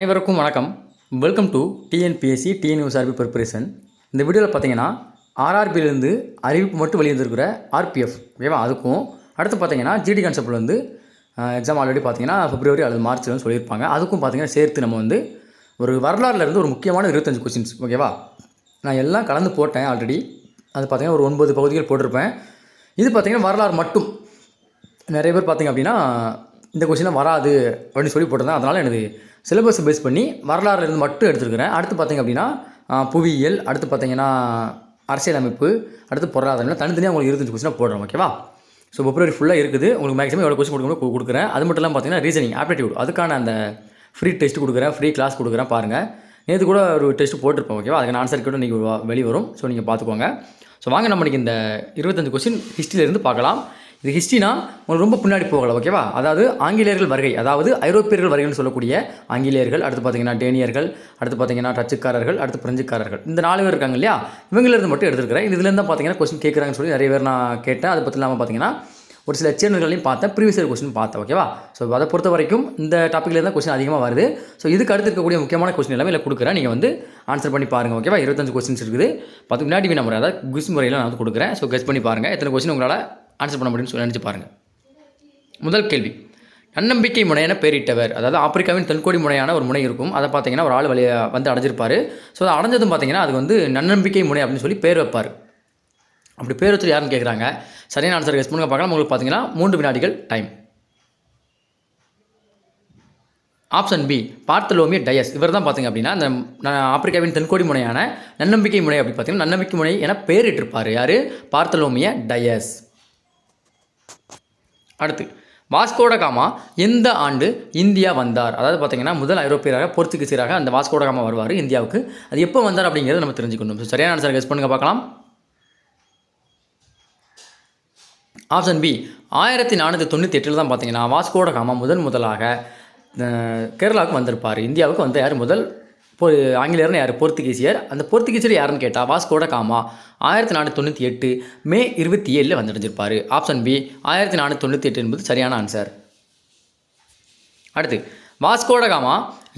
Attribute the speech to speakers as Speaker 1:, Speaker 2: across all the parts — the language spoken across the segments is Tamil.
Speaker 1: அனைவருக்கும் வணக்கம். Welcome to TNPSC TNUSRB preparation. இந்த வீடியோவில் பார்த்தீங்கன்னா ஆர்ஆர்பியிலேருந்து அறிவிப்பு மட்டும் வெளியிருந்திருக்கிற ஆர்பிஎஃப் ஓகேவா, அதுக்கும் அடுத்து பார்த்தீங்கன்னா ஜிடி கான்செப்ட்லேருந்து எக்ஸாம் ஆல்ரெடி பார்த்தீங்கன்னா பிப்ரவரி அல்லது மார்ச்லன்னு சொல்லியிருப்பாங்க. அதுக்கும் பார்த்தீங்கன்னா சேர்த்து நம்ம ஒரு வரலாறுலேருந்து ஒரு முக்கியமான 25 கொஸ்டின்ஸ் ஓகேவா. நான் எல்லாம் கலந்து போட்டேன் ஆல்ரெடி. அது பார்த்தீங்கன்னா ஒரு 9 பகுதிகள் போட்டிருப்பேன். இது பார்த்தீங்கன்னா வரலாறு மட்டும். நிறைய பேர் பார்த்தீங்க அப்படின்னா இந்த கொஸ்டின்லாம் வராது அப்படின்னு சொல்லி போட்டிருந்தேன். அதனால் எனக்கு சிலபஸை பேஸ் பண்ணி வரலாறுலேருந்து மட்டும் எடுத்துருக்கிறேன். அடுத்து பார்த்திங்க அப்படின்னா புவியியல், அடுத்து பார்த்திங்கன்னா அரசியலமைப்பு, அடுத்து பொருளாதாரம் தனித்தனியாக உங்களுக்கு 25 கொஸ்டினாக போடுறோம் ஓகேவா. ஸோ பிப்ரவரி ஃபுல்லாக இருக்குது. உங்களுக்கு மேக்ஸிமம் எவ்வளோ கொஸ்டின் கொடுக்குறேன். அது மட்டும் இல்லாமல் பார்த்தீங்கன்னா ரீசனிங் ஆப்டிடியூட் அதுக்கான அந்த ஃப்ரீ டெஸ்ட் கொடுக்குறேன், ஃப்ரீ கிளாஸ் கொடுக்குறேன். பாருங்கள், நேற்று கூட ஒரு டெஸ்ட் போட்டிருப்போம் ஓகேவா. அதுக்கான ஆன்சர் கூட நீங்கள் வெளிவரும். ஸோ நீங்கள் பார்த்துக்கோங்க. ஸோ வாங்க நம்ம இன்றைக்கி இந்த 25 கொஸ்டின் ஹிஸ்ட்ரியிலேருந்து பார்க்கலாம். இது ஹிஸ்ட்ரினா உங்களுக்கு ரொம்ப பின்னாடி போகலை ஓகேவா. அதாவது ஆங்கிலேயர்கள் வருகை, அதாவது ஐரோப்பியர்கள் வருகைன்னு சொல்லக்கூடிய ஆங்கிலேயர்கள், அடுத்து பார்த்தீங்கன்னா டேனியர்கள், அடுத்து பார்த்தீங்கன்னா டச்சுக்காரர்கள், அடுத்து பிரெஞ்சுக்காரர்கள், இந்த 4 பேர் இருக்காங்க இல்லையா. இவங்களிருந்து மட்டும் எடுத்துருக்கிறேன். இதுலேருந்து தான் பார்த்தீங்கன்னா கொஸ்டின் கேட்குறாங்கன்னு சொல்லி நிறைய பேர் நான் கேட்டேன். அதை பற்றி இல்லாமல் பார்த்தீங்கன்னா ஒரு சில சேனல்களையும் பார்த்தேன், ப்ரீவியஸ் இயர் கொஸ்டின் பார்த்தேன் ஓகேவா. ஸோ அதை பொறுத்த வரைக்கும் இந்த டாப்பிக்லேருந்து தான் கொஸ்டின் அதிகமாக வருது. ஸோ இதுக்கு அடுத்து இருக்கக்கூடிய முக்கியமான கொஸ்டின் எல்லாமே இல்லை கொடுக்குறேன். நீங்கள் ஆன்சர் பண்ணி பாருங்கள் ஓகேவா. 25 கொஸ்டின்ஸ் இருக்குது. 10 வினாடி வினா முறை, அதாவது குவிஸ் முறையில் நான் கொடுக்குறேன். ஸோ கெஸ் பண்ணி பாருங்கள் எத்தனை கொஸ்டின் உங்களால் ஆன்சர் பண்ண முடியும்னு சொல்லி நினச்சி பாருங்கள். முதல் கேள்வி, நன்னம்பிக்கை முனை என பேரிட்டவர். அதாவது ஆப்பிரிக்காவின் தென்கோடி முனையான ஒரு முனை இருக்கும். அதை பார்த்தீங்கன்னா ஒரு ஆள் அடைஞ்சிருப்பார். ஸோ அதை அடைஞ்சதும் பார்த்தீங்கன்னா அது நன்னம்பிக்கை முனை அப்படின்னு சொல்லி பேர் வைப்பார். அப்படி பேர் வச்சு யாருன்னு கேட்குறாங்க. சரியான ஆன்சர் கெஸ் பண்ணுங்க பார்க்கலாம். உங்களுக்கு பார்த்தீங்கன்னா 3 வினாடிகள் time. Option B, Bartholomew Dias. இவர் தான் பார்த்தீங்க அப்படின்னா அந்த ஆப்பிரிக்காவின் தென்கோடி முனையான நன்னம்பிக்கை முனை அப்படி பார்த்தீங்கன்னா நன்னம்பிக்கை முனை என பேரிட்டிருப்பார். யார்? பார்த்தலோமியோ டயஸ். அடுத்து, வாஸ்கோட காமா எந்த ஆண்டு இந்தியா வந்தார்? அதாவது பார்த்தீங்கன்னா முதல் ஐரோப்பியராக போர்த்துகீசியராக அந்த வாஸ்கோட காமா வருவார் இந்தியாவுக்கு. அது எப்போ வந்தார் அப்படிங்கிறத நம்ம தெரிஞ்சுக்கணும். ஸோ சரியான ஆன்சர் கெஸ் பண்ணுங்க பார்க்கலாம். ஆப்ஷன் பி, 1498 தான் பார்த்தீங்கன்னா வாஸ்கோட காமா முதலாக கேரளாவுக்கு வந்திருப்பார். இந்தியாவுக்கு வந்த யார் முதல் ஆங்கிலேயர்னு யார்? போர்த்துகீசியர். அந்த போர்த்துகீசியர் யாருன்னு கேட்டால் வாஸ்கோட காமா 1498 மே 27 வந்தடைஞ்சிருப்பார். ஆப்ஷன் பி 1498 என்பது சரியான ஆன்சர். அடுத்து, வாஸ்கோட காமா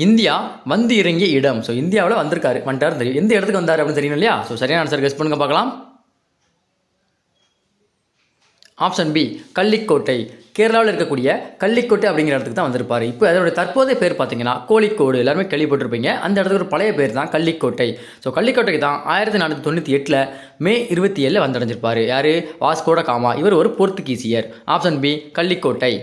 Speaker 1: இந்தியா வந்து இறங்கிய இடம். ஸோ இந்தியாவில் வந்துட்டார் தெரியும். எந்த இடத்துக்கு வந்தார் அப்படின்னு தெரியும் இல்லையா. ஸோ சரியான ஆன்சர் கெஸ் பண்ணுங்க பார்க்கலாம். Option B, Kallikottai. கேரளாவில் இருக்கக்கூடிய கள்ளிக்கோட்டை அப்படிங்கிற இடத்துக்கு தான் வந்திருப்பார். இப்போ அதோடைய தற்போதைய பேர் பார்த்தீங்கன்னா கோழிக்கோடு. எல்லாருமே கேள்விப்பட்டிருப்பீங்க. அந்த இடத்துக்கு ஒரு பழைய பேர் தான் கள்ளிக்கோட்டை. ஸோ கள்ளிக்கோட்டைக்கு தான் 1498 மே 27 வந்தடைஞ்சிருப்பார். யார்? Vasco da Gama. இவர் ஒரு போர்த்துகீசியர். Option B, Kallikottai.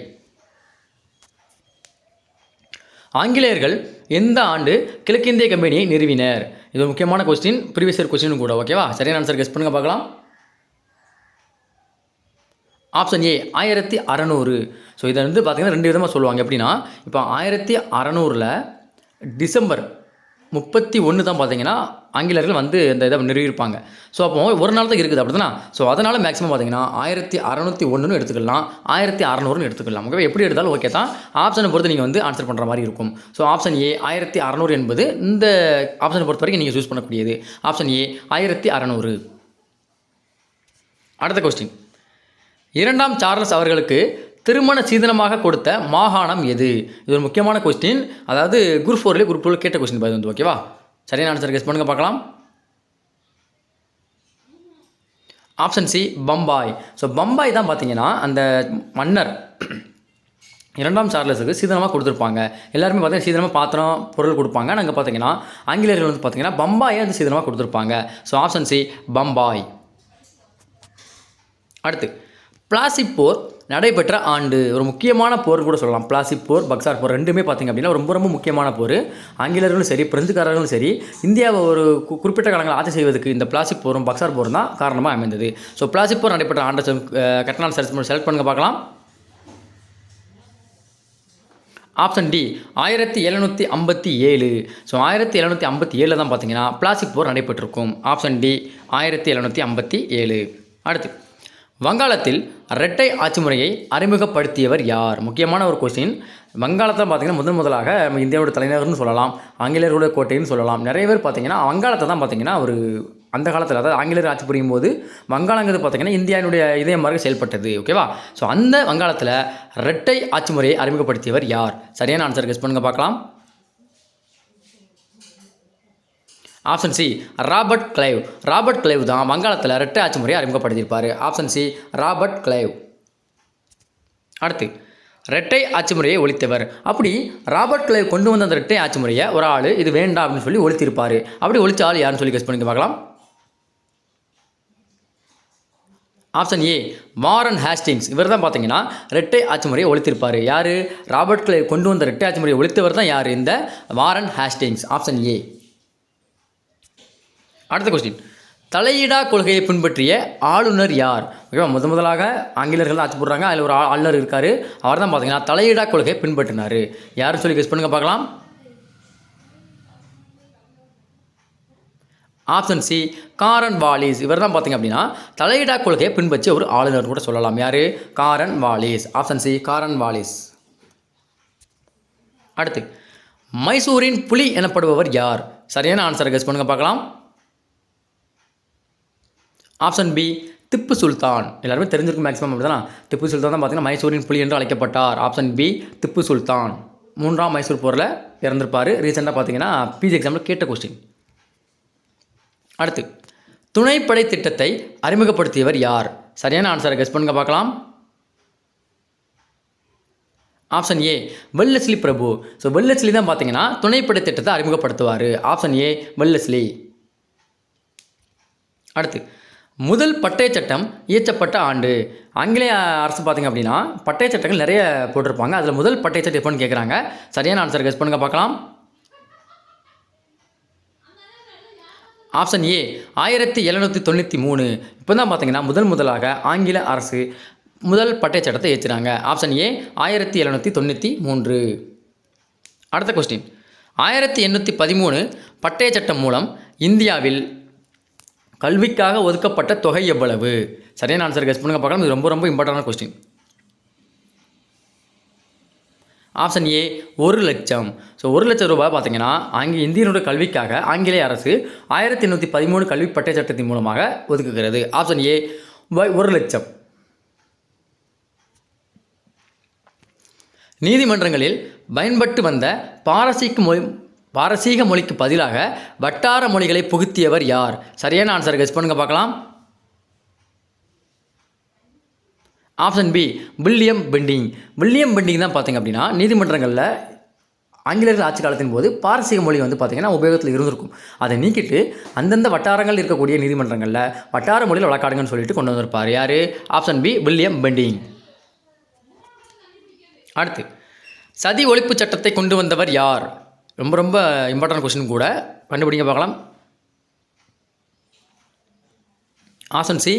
Speaker 1: ஆங்கிலேயர்கள் எந்த ஆண்டு கிழக்கிந்திய கம்பெனியை நிறுவினர்? இது ஒரு முக்கியமான கொஸ்டின், ப்ரீவியஸ் இயர் கொஸ்டின் கூட ஓகேவா. சரியான ஆன்சர் கெஸ் பண்ணுங்க பார்க்கலாம். Option A 1600. ஸோ இதை பார்த்தீங்கன்னா 2 விதமாக சொல்லுவாங்க. எப்படின்னா இப்போ 1600 டிசம்பர் 31 தான் பார்த்தீங்கன்னா ஆங்கிலேயர்கள் இந்த இதை நிறுவியிருப்பாங்க. ஸோ அப்போ ஒரு நாள் தான் இருக்குது அப்படி தானே. ஸோ அதனால் மேக்ஸிமம் பார்த்தீங்கன்னா 1601 எடுத்துக்கலாம், 1600 எடுத்துக்கலாம். ஓகே, எப்படி எடுத்தாலும் ஓகே தான். ஆப்ஷனை பொறுத்து நீங்கள் ஆன்சர் பண்ணுற மாதிரி இருக்கும். ஸோ ஆப்ஷன் ஏ 1600 என்பது இந்த ஆப்ஷனை பொறுத்த வரைக்கும் நீங்கள் சூஸ் பண்ணக்கூடியது. Option A 1600. அடுத்த கொஸ்டின், 2ஆம் சார்லஸ் அவர்களுக்கு திருமண சீதனமாக கொடுத்த மாகாணம் எது? இது ஒரு முக்கியமான கொஸ்டின். அதாவது குரூப் 4 குரூப் 2 கேட்ட கொஸ்டின் பார்த்து ஓகேவா. சரியான ஆன்சர் கெஸ் பண்ணுங்க பார்க்கலாம். Option C, Bombay. So Bombay தான் பார்த்தீங்கன்னா அந்த மன்னர் 2ஆம் சார்லஸுக்கு சீதனமாக கொடுத்துருப்பாங்க. எல்லாருமே பார்த்தீங்கன்னா சீதனமாக பாத்திரம் பொருள் கொடுப்பாங்க. நாங்கள் பார்த்தீங்கன்னா ஆங்கிலேயர்கள் பார்த்தீங்கன்னா பம்பாயை சீதனமாக கொடுத்துருப்பாங்க. So option C, Bombay. அடுத்து, பிளாசிப் போர் நடைபெற்ற ஆண்டு. ஒரு முக்கியமான போர் கூட சொல்லலாம். பிளாசிப் போர், பக்சார் போர் ரெண்டுமே பார்த்திங்க அப்படின்னா ரொம்ப முக்கியமான போர். ஆங்கிலேயர்களும் சரி பிரெஞ்சுக்காரர்களும் சரி இந்தியாவை ஒரு குறிப்பிட்ட காலங்களில் ஆட்சி செய்வதற்கு இந்த பிளாசிப் போரும் பக்சார் போரும் தான் காரணமாக அமைந்தது. ஸோ பிளாசிப் போர் நடைபெற்ற ஆண்டை கரெக்டான செலக்ட் பண்ணுங்க பார்க்கலாம். Option D 1757. ஸோ 1757 தான் பார்த்தீங்கன்னா பிளாசிப் போர் நடைபெற்றிருக்கும். Option D 1757. அடுத்து, வங்காளத்தில் இரட்டை ஆட்சி முறையை அறிமுகப்படுத்தியவர் யார்? முக்கியமான ஒரு கொஸ்டின். வங்காளத்தில் பார்த்தீங்கன்னா முதலாக நம்ம இந்தியாவோட தலைநகர்னு சொல்லலாம், ஆங்கிலேயர்களுடைய கோட்டைன்னு சொல்லலாம். நிறைய பேர் பார்த்தீங்கன்னா வங்காளத்தை தான் பார்த்தீங்கன்னா அந்த காலத்தில், அதாவது ஆங்கிலேயர் ஆட்சி புரியும் போது வங்காளங்கிறது பார்த்தீங்கன்னா இந்தியாவுடைய இதயமாக செயல்பட்டது ஓகேவா. ஸோ அந்த வங்காளத்தில் இரட்டை ஆட்சி முறையை அறிமுகப்படுத்தியவர் யார்? சரியான ஆன்சர் கெஸ் பண்ணுங்க பார்க்கலாம். Option C Robert Clive. Robert Clive தான் வங்காளத்தில் இரட்டை ஆட்சி முறையை அறிமுகப்படுத்தியிருப்பார். Option C Robert Clive. அடுத்து இரட்டை ஆட்சி முறையை ஒழித்தவர். அப்படி ராபர்ட் கிளைவ் கொண்டு வந்த அந்த இரட்டை ஆட்சி முறையை ஒரு ஆள் இது வேண்டாம் அப்படின்னு சொல்லி ஒழித்திருப்பார். அப்படி ஒழிச்ச ஆள் யாருன்னு சொல்லி கெஸ் பண்ணி பார்க்கலாம். Option A Warren Hastings. இவர் தான் பார்த்தீங்கன்னா இரட்டை ஆட்சி முறையை ஒழித்திருப்பார். யார்? ராபர்ட் கிளைவ் கொண்டு வந்த இரட்டை ஆட்சி முறையை ஒழித்தவர் தான் யார்? இந்த வாரன் ஹேஸ்டிங்ஸ். Option A. அடுத்த கொஸ்டின், தலையிடா கொள்கையை பின்பற்றிய ஆளுநர் யார்? ஓகேவா, முதலாக ஆங்கிலேயர்கள் ஆட்சி போடுறாங்க, அதில் ஒரு ஆளுநர் இருக்கார். அவர் தான் பார்த்தீங்கன்னா தலையிடா கொள்கையை பின்பற்றினார். யாருன்னு சொல்லி கெஸ் பண்ணுங்க பார்க்கலாம். ஆப்ஷன் சி காரன் வாலிஸ். இவர் தான் பார்த்தீங்க அப்படின்னா தலையிடா கொள்கையை பின்பற்றிய ஒரு ஆளுநர் கூட சொல்லலாம். யார்? காரன் வாலிஸ். ஆப்ஷன் சி காரன் வாலிஸ். அடுத்து, மைசூரின் புலி எனப்படுபவர் யார்? சரியான ஆன்சரை கெஸ் பண்ணுங்க பார்க்கலாம். Option B Tipu Sultan. எல்லாருமே தெரிஞ்சிருக்கும் மேக்ஸிமம் அப்படி தானே. திப்பு சுல்தான் தான் பார்த்தீங்கன்னா மைசூரின் புலி என்று அழைக்கப்பட்டார். Option B Tipu Sultan. 3ஆம் மைசூர் போரில் இறந்திருப்பார். ரீசெண்டாக பார்த்தீங்கன்னா பிஜி எக்ஸாமில் கேட்ட கொஸ்டின். அடுத்து, துணைப்படை திட்டத்தை அறிமுகப்படுத்தியவர் யார்? சரியான ஆன்சரை கெஸ் பண்ணுங்க பார்க்கலாம். Option A Wellesley Prabhu. So Wellesley தான் பார்த்தீங்கன்னா துணைப்படை திட்டத்தை அறிமுகப்படுத்துவார். Option A Wellesley. அடுத்து, முதல் பட்டய சட்டம் இயற்றப்பட்ட ஆண்டு. ஆங்கிலேய அரசு பார்த்திங்க அப்படின்னா பட்டய சட்டங்கள் நிறைய போட்டிருப்பாங்க. அதில் முதல் பட்டய சட்டம் எப்போன்னு கேட்குறாங்க. சரியான ஆன்சர் கெஸ் பண்ணுங்க பார்க்கலாம். Option A 1793. இப்போ தான் பார்த்தீங்கன்னா முதலாக ஆங்கில அரசு முதல் பட்டய சட்டத்தை ஏற்றுறாங்க. Option A 1793. அடுத்த கொஸ்டின், 1813 பட்டய சட்டம் மூலம் இந்தியாவில் கல்விக்காக ஒதுக்கப்பட்ட தொகை எவ்வளவு? சரியான ஆன்சர் கெஸ் பண்ணுங்க பார்க்கலாம். இது ரொம்ப இம்பார்ட்டன்டான கொஸ்டின். ஆப்ஷன் ஏ 1 லட்சம். ஸோ 1 லட்சம் ரூபாய் பார்த்தீங்கன்னா இந்தியனுடைய கல்விக்காக ஆங்கிலேய அரசு 1813 கல்வி பட்டய சட்டத்தின் மூலமாக ஒதுக்குகிறது. ஆப்ஷன் ஏ 1 லட்சம். நீதிமன்றங்களில் பயன்பட்டு வந்த பாரசீக மொழிக்கு பதிலாக வட்டார மொழிகளை புகுத்தியவர் யார்? சரியான ஆன்சர் கெஸ் பண்ணுங்க பார்க்கலாம். Option B William Bentinck. William Bentinck தான் பார்த்தீங்க அப்படின்னா நீதிமன்றங்களில் ஆங்கிலேயர்கள் ஆட்சி காலத்தின் போது பாரசீக மொழி வந்து பார்த்திங்கன்னா உபயோகத்தில் இருந்திருக்கும். அதை நீக்கிட்டு அந்தந்த வட்டாரங்கள் இருக்கக்கூடிய நீதிமன்றங்களில் வட்டார மொழியில் வழக்காடுங்கன்னு சொல்லிட்டு கொண்டு வந்திருப்பார். யார்? Option B William Bentinck. அடுத்து, சதி ஒழிப்பு சட்டத்தை கொண்டு வந்தவர் யார்? ரொம்ப இம்பார்ட்டன்ட் கொஸ்டின் கூட, கண்டுபிடிங்க பார்க்கலாம். Option C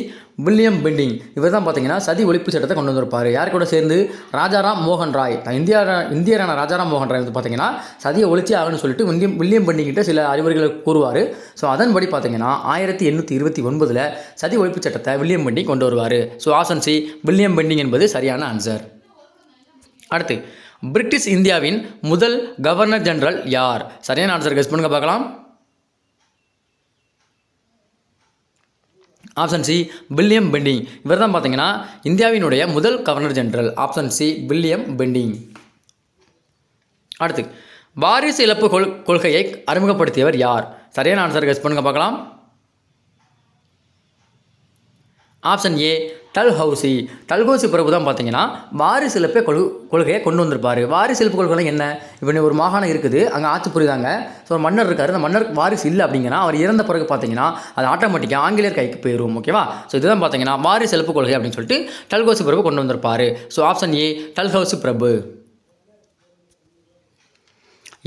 Speaker 1: William Bentinck. இவர் தான் பார்த்தீங்கன்னா சதி ஒழிப்பு சட்டத்தை கொண்டு வந்திருப்பார். யார் கூட சேர்ந்து? ராஜாராம் மோகன் ராய். இந்தியரான ராஜாராம் மோகன் ராய் வந்து பார்த்தீங்கன்னா சதியை ஒழிச்சி ஆகணும்னு சொல்லிட்டு வில்லியம் பெண்டிங் கிட்ட சில அறிவுரைகளை கூறுவார். ஸோ அதன்படி பார்த்தீங்கன்னா 1829 சதி ஒழிப்பு சட்டத்தை வில்லியம் பெண்டிங் கொண்டு வருவார். So option C William Bentinck என்பது சரியான ஆன்சர். அடுத்து, பிரிட்டிஷ் இந்தியாவின் முதல் கவர்னர் ஜெனரல் யார்? சரியான ஆன்சர் கெஸ் பண்ணுங்க பார்க்கலாம். Option C William Bentinck. இவர் தான் பார்த்தீங்கன்னா இந்தியாவினுடைய முதல் governor general. Option C William Bentinck. அடுத்து, வாரிசு இழப்பு கொள்கையை அறிமுகப்படுத்தியவர் யார்? சரியான ஆன்சர் கெஸ் பண்ணுங்க பார்க்கலாம். Option A Dalhousie. டல்ஹவுசி பிரபு தான் பார்த்தீங்கன்னா வாரிசு இழப்பு கொள்கையை கொண்டு வந்திருப்பார். வாரிசு இழப்பு கொள்கை என்ன? இப்போ ஒரு மாகாணம் இருக்குது, அங்கே ஆட்சி புரியுதாங்க. ஸோ ஒரு மன்னர் இருக்கார், அந்த மன்னர் வாரிசு இல்லை அப்படிங்கன்னா அவர் இறந்த பிறகு பார்த்தீங்கன்னா அது ஆட்டோமேட்டிக்காக ஆங்கிலேயர் கைக்கு போயிடும். ஓகேவா? ஸோ இதுதான் பார்த்தீங்கன்னா வாரிசு இழப்பு கொள்கை அப்படின்னு சொல்லிட்டு டல்ஹவுசி பிரபு கொண்டு வந்திருப்பார். ஸோ ஆப்ஷன் ஏ டல்ஹவுசி பிரபு.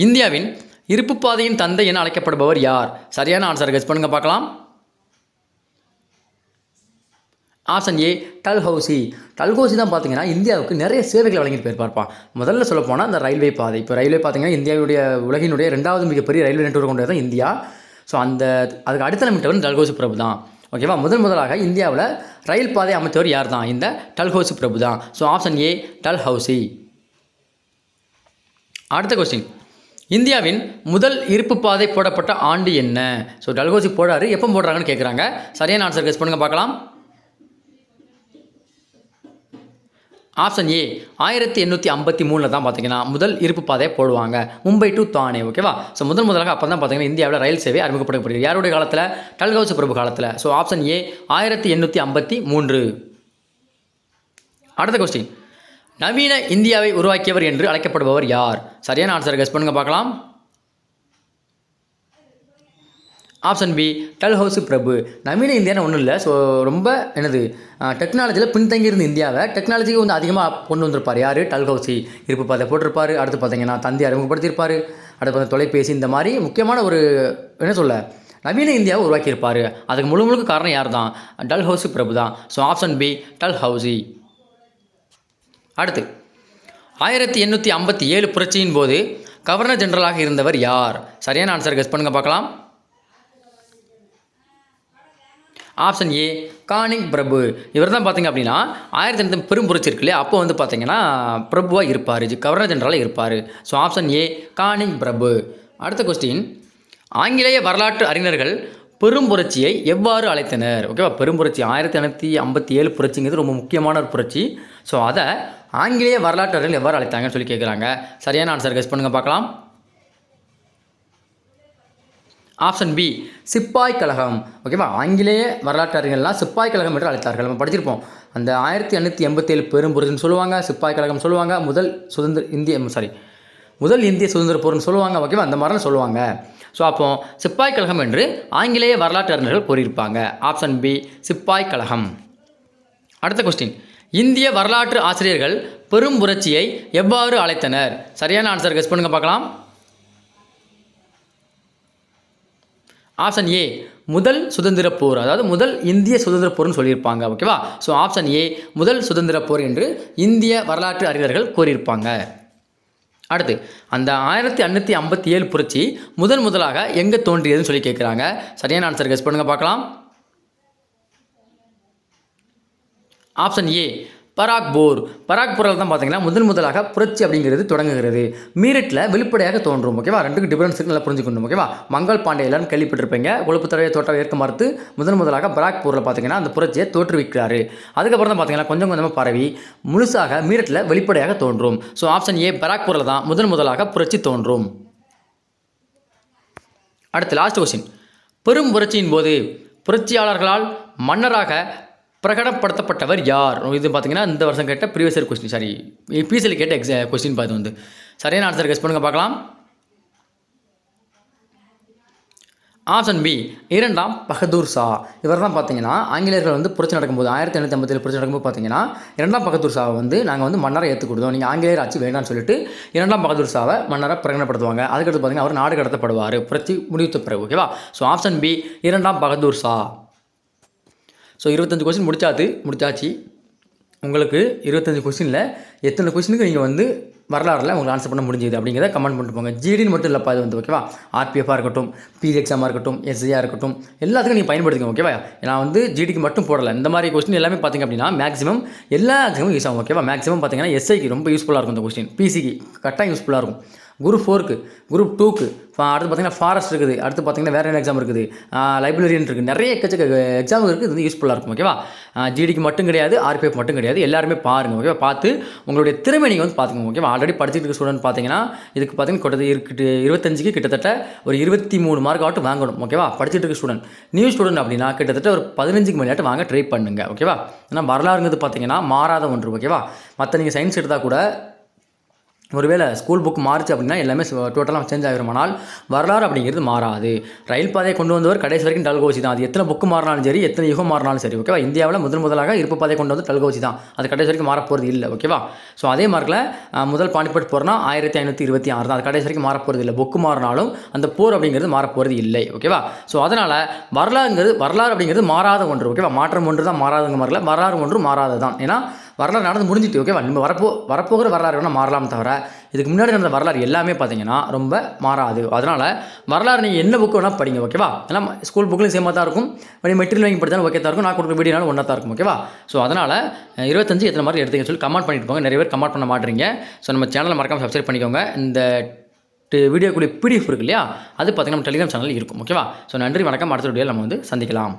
Speaker 1: இந்தியாவின் இருப்பு பாதையின் தந்தை என அழைக்கப்படுபவர் யார்? சரியான ஆன்சர் கெஸ் பண்ணுங்க பார்க்கலாம். Option A Dalhousie. டல்ஹவுசி தான் பார்த்தீங்கன்னா இந்தியாவுக்கு நிறைய சேவைகள் வழங்கிட்டு போயிருப்பார்ப்பா. முதல்ல சொல்ல போனால் அந்த ரயில்வே பாதை. இப்போ ரயில்வே பார்த்தீங்கன்னா இந்தியாவுடைய உலகினுடைய 2வது மிகப்பெரிய ரயில்வே நெட்வொர்க் கொண்டது தான் இந்தியா. ஸோ அதுக்கு அடுத்த நிமிட்டவர் டல்ஹவுசி பிரபு தான். ஓகேவா? முதலாக இந்தியாவில் ரயில் பாதை அமைத்தவர் யார் தான்? இந்த டல்ஹவுசி பிரபு தான். So option A Dalhousie. அடுத்த கொஸ்டின், இந்தியாவின் முதல் இருப்பு பாதை போடப்பட்ட ஆண்டு என்ன? ஸோ டல்ஹவுசி போடாரு, எப்போ போடுறாங்கன்னு கேட்குறாங்க. சரியான ஆன்சர் கெஸ் பண்ணுங்க பார்க்கலாம். ஆப்ஷன் ஏ 1853 தான் பார்த்தீங்கன்னா முதல் இருப்பு பாதையை போடுவாங்க, மும்பை டு தானே. ஓகேவா? ஸோ முதலாக அப்போ தான் பார்த்தீங்கன்னா இந்தியாவில் ரயில் சேவை அறிமுகப்படுத்தப்படுகிறது. யாருடைய காலத்தில்? டல்ஹவுசி பிரபு காலத்தில். So option A 1853. அடுத்த கொஸ்டின், நவீன இந்தியாவை உருவாக்கியவர் என்று அழைக்கப்படுபவர் யார்? சரியான ஆன்சர் கெஸ் பண்ணுங்க பார்க்கலாம். ஆப்ஷன் பி டல்ஹவுசி பிரபு. நவீன இந்தியான்னு ஒன்றும் இல்லை. ஸோ ரொம்ப டெக்னாலஜியில் பின்தங்கி இருந்த இந்தியாவை டெக்னாலஜிக்கு வந்து அதிகமாக கொண்டு வந்திருப்பார். யார்? டல்ஹவுசி. இருப்பு பாதை போட்டிருப்பார். அடுத்து பார்த்தீங்கன்னா தந்தி அறிமுகப்படுத்தியிருப்பார். அடுத்து பார்த்தா தொலைபேசி, இந்த மாதிரி முக்கியமான ஒரு நவீன இந்தியாவை உருவாக்கியிருப்பார். அதுக்கு முழுக்க காரணம் யார் தான்? டல்ஹவுசி பிரபு தான். So option B Dalhousie. அடுத்து 1857 புரட்சியின் போது கவர்னர் ஜெனரலாக இருந்தவர் யார்? சரியான ஆன்சர் கெஸ் பண்ணுங்க பார்க்கலாம். ஆப்ஷன் ஏ கானிங் பிரபு. இவர் தான் பார்த்தீங்க அப்படின்னா 1800 பெரும் புரட்சி இருக்கு இல்லையா, அப்போ வந்து பார்த்தீங்கன்னா பிரபுவாக இருப்பார், கவர்னர் ஜெனரலாக இருப்பார். ஸோ ஆப்ஷன் ஏ கானிங் பிரபு. அடுத்த கொஸ்டின், ஆங்கிலேய வரலாற்று அறிஞர்கள் பெரும் புரட்சியை எவ்வாறு அழைத்தனர்? ஓகேவா? பெரும் புரட்சி 1857 புரட்சிங்கிறது ரொம்ப முக்கியமான ஒரு புரட்சி. ஸோ அதை ஆங்கிலேய வரலாற்று அறிஞர்கள் எவ்வாறு அழைத்தாங்கன்னு சொல்லி கேட்குறாங்க. சரியான ஆன்சர் கெஸ் பண்ணுங்க பார்க்கலாம். ஆப்ஷன் பி சிப்பாய் கழகம். ஓகேவா? ஆங்கிலேய வரலாற்று அறிஞர்கள்லாம் சிப்பாய் கழகம் என்று அழைத்தார்கள். நம்ம படிச்சிருப்போம். அந்த 1857 பெரும் புரட்சின்னு சொல்லுவாங்க, சிப்பாய் கழகம் சொல்லுவாங்க, முதல் இந்திய சுதந்திர போர்னு சொல்லுவாங்க. ஓகேவா? அந்த மாதிரிலாம் சொல்லுவாங்க. ஸோ அப்போ சிப்பாய் கழகம் என்று ஆங்கிலேய வரலாற்று அறிஞர்கள் கூறியிருப்பாங்க. ஆப்ஷன் பி சிப்பாய் கழகம். அடுத்த கொஸ்டின், இந்திய வரலாற்று ஆசிரியர்கள் பெரும் புரட்சியை எவ்வாறு அழைத்தனர்? சரியான ஆன்சர் கெஸ் பண்ணுங்க பார்க்கலாம். ஆப்ஷன் ஏ முதல் சுதந்திர போர், அதாவது முதல் இந்திய சுதந்திர போர்னு சொல்லியிருப்பாங்க. ஓகேவா? ஸோ ஆப்ஷன் ஏ முதல் சுதந்திர போர் என்று இந்திய வரலாற்று அறிஞர்கள் கூறியிருப்பாங்க. அடுத்து, அந்த 1857 புரட்சி முதலாக எங்கே தோன்றியதுன்னு சொல்லி கேட்குறாங்க. சரியான ஆன்சர் கெஸ் பண்ணுங்க பார்க்கலாம். ஆப்ஷன் ஏ பராக்பூரில் தான் பார்த்தீங்கன்னா முதலாக புரட்சி அப்படிங்கிறது தொடங்குகிறது. மீரட்டில் வெளிப்படையாக தோன்றும். ஓகேவா? ரெண்டுக்கு டிஃபரன்ஸ் நல்லா புரிஞ்சுக்கணும். ஓகேவா? மங்கள் பாண்டே எல்லாரும் கேள்விப்பட்டிருப்பீங்க. கொழுப்பு தடவை தோட்டம் ஏற்க மறுத்து முதலாக பராக்பூரில் பார்த்தீங்கன்னா அந்த புரட்சியை தோற்றுவிக்கிறாரு. அதுக்கப்புறம் தான் பார்த்தீங்கன்னா கொஞ்சம் கொஞ்சமாக பரவி முழுசாக மீரட்டில் வெளிப்படையாக தோன்றும். ஸோ ஆப்ஷன் ஏ பராக்பூரில் தான் முதலாக புரட்சி தோன்றும். அடுத்து லாஸ்ட் கொஸ்டின், பெரும் புரட்சியின் போது புரட்சியாளர்களால் மன்னராக பிரகடனப்படுத்தப்பட்டவர் யார்? இது பார்த்தீங்கன்னா இந்த வருஷம் கேட்ட ப்ரீவியஸ் இயர் கொஸ்டின், பிசியில் கேட்ட கொஸ்டின் பார்த்து வந்து சரியான ஆன்சர் கெஸ் பண்ணுங்க பார்க்கலாம். ஆப்ஷன் பி இரண்டாம் பகதூர் ஷா. இவர் தான் பார்த்தீங்கன்னா ஆங்கிலேயர்கள் வந்து புரட்சி நடக்கும்போது 1857 புரட்சி நடக்கும்போது பார்த்தீங்கன்னா இரண்டாம் பகதூர் ஷாவை வந்து நாங்கள் மன்னரை ஏற்றுக் கொடுத்தோம், நீங்கள் ஆங்கிலேயர் ஆட்சி வேண்டாம்னு சொல்லிட்டு இரண்டாம் பகதூர் ஷாவை மன்னரை பிரகடனப்படுத்துவாங்க. அதுக்கடுத்து பார்த்தீங்கன்னா அவர் நாடு கடத்தப்படுவார் புரட்சி முடித்த பிறகு. ஓகேவா? ஸோ ஆப்ஷன் பி இரண்டாம் பகதூர் ஷா. ஸோ 25 கொஸ்டின் முடிச்சாச்சு. உங்களுக்கு 25 கொஸ்டினில் எத்தனை கொஸ்டினுக்கு நீங்கள் வந்து வரலாறுல உங்களுக்கு ஆன்சர் பண்ண முடிஞ்சுது அப்படிங்கிறத கமெண்ட் பண்ணிட்டு போங்க. ஜிடின்னு மட்டும் இல்லைப்பா, இது வந்து ஓகேவா? ஆர்பிஎஃபாக இருக்கட்டும், பிஜி எக்ஸாமாக இருக்கட்டும், எஸ்ஐயாக இருக்கட்டும், எல்லாத்துக்கும் நீங்கள் பயன்படுத்திக்கோங்க. ஓகேவா? நான் வந்து ஜிடிக்கு மட்டும் போடலை. இந்த மாதிரி கொஸ்டின் எல்லாமே பார்த்திங்க அப்படின்னா மேக்ஸிமம் எல்லா எக்ஸாமும் யூஸ் ஆகும். ஓகேவா? மேக்ஸிமம் பார்த்தீங்கன்னா எஸ்ஐக்கு ரொம்ப யூஸ்ஃபுல்லாக இருக்கும் இந்த கொஸ்டின், பிசிக்கு கரெக்டாக யூஸ்ஃபுல்லாக இருக்கும், குரூப் 4க்கு, குரூப் 2க்கு, அடுத்து பார்த்தீங்கன்னா ஃபாரஸ்ட் இருக்குது, அடுத்து பார்த்தீங்கன்னா வேறு என்ன எக்ஸாம் இருக்குது, லைப்ரரியன் இருக்குது, நிறைய எக்ஸாம் இருக்குது. இது வந்து யூஸ்ஃபுல்லாக இருக்கும். ஓகேவா? ஜிடிக்கு மட்டும் கிடையாது, ஆர்பிஎஃப் மட்டும் கிடையாது, எல்லாருமே பாருங்கள். ஓகேவா? பார்த்து உங்களுடைய திறமை நீங்கள் வந்து பார்த்துக்கோங்க. ஓகேவா? ஆல்ரெடி படிச்சுட்டு இருக்க ஸ்டூடெண்ட் பார்த்தீங்கன்னா இதுக்கு பார்த்தீங்கன்னா 25க்கு கிட்டத்தட்ட ஒரு 23 மார்க் ஆட்டும் வாங்கணும். ஓகேவா? படிச்சுட்டு இருக்க ஸ்டூடெண்ட், நியூ ஸ்டூடெண்ட் அப்படின்னா கிட்டத்தட்ட ஒரு 15க்கு மேலே வாங்க ட்ரை பண்ணுங்கள். ஓகேவா? ஏன்னா வரலாறுங்கிறது பார்த்தீங்கன்னா மாறாத ஒன்று. ஓகேவா? மற்ற நீங்கள் சயின்ஸ் எடுத்தால் கூட ஒருவேளை ஸ்கூல் புக் மாறிச்சு அப்படின்னா எல்லாமே டோட்டலாக சேஞ்ச் ஆகிருமானால் வரலாறு அப்படிங்கிறது மாறாது. ரயில் பாதையை கொண்டு வந்தவர் கடைசி வரைக்கும் டல்ஹவுசி தான். அது எத்தனை புக்கு மாறினாலும் சரி, எத்தனை யுகம் மாறினாலும் சரி. ஓகேவா? இந்தியாவில் முதலாக இருப்பு பாதையை கொண்டு வந்து டல்ஹவுசி தான். அது கடைசி வரைக்கும் மாறப்போகிறது இல்லை. ஓகேவா? ஸோ அதே மார்க்கில் முதல் பானிபட் போர்னா 1526 தான். அது கடைசி வரைக்கும் மாறப்போகிறது இல்லை. புக்கு மாறினாலும் அந்த போர் அப்படிங்கிறது மாறப்போகிறது இல்லை. ஓகேவா? ஸோ அதனால் வரலாறு அப்படிங்கிறது மாறாத ஒன்று. ஓகேவா? மாற்றம் ஒன்று தான் மாறாதுங்க மாதிரில வரலாறு ஒன்று மாறாது தான். ஏன்னா வரலாறு நடந்து முடிஞ்சிட்டு. ஓகேவா? நம்ம வரப்போகிற வரலாறு வேணால் மாறலாம் தவிர இதுக்கு முன்னாடி நடந்த வரலாறு எல்லாமே பார்த்தீங்கன்னா ரொம்ப மாறாது. அதனால் வரலாறு நீங்கள் என்ன புக்கு வேணால் படிங்க. ஓகேவா? ஏன்னா ஸ்கூல் புக்கிலும் சேமாக தான் இருக்கும், மெட்டீரியல் வாங்கி படித்தாலும் ஓகே தான் இருக்கும், நான் கொடுக்குற வீடியோனாலும் ஒன்றா தான் இருக்கும். ஓகேவா? ஸோ அதனால் 25 எத்தனை மாதிரி எடுத்துங்கன்னு சொல்லி கமெண்ட் பண்ணிட்டு போங்க. நிறைய பேர் கமெண்ட் பண்ண மாட்டீங்க. ஸோ நம்ம சேனலை மறக்காமல் சப்ஸ்கிரைப் பண்ணிக்கோங்க. இந்த வீடியோக்குள்ளே பிடிஎஃப் இருக்கு இல்லையா, அது பார்த்தீங்கன்னா நம்ம டெலிகிராம் சேனலில் இருக்கும். ஓகேவா? ஸோ நன்றி, வணக்கம். அடுத்த வீடியோவில் நம்ம வந்து சந்திக்கலாம்.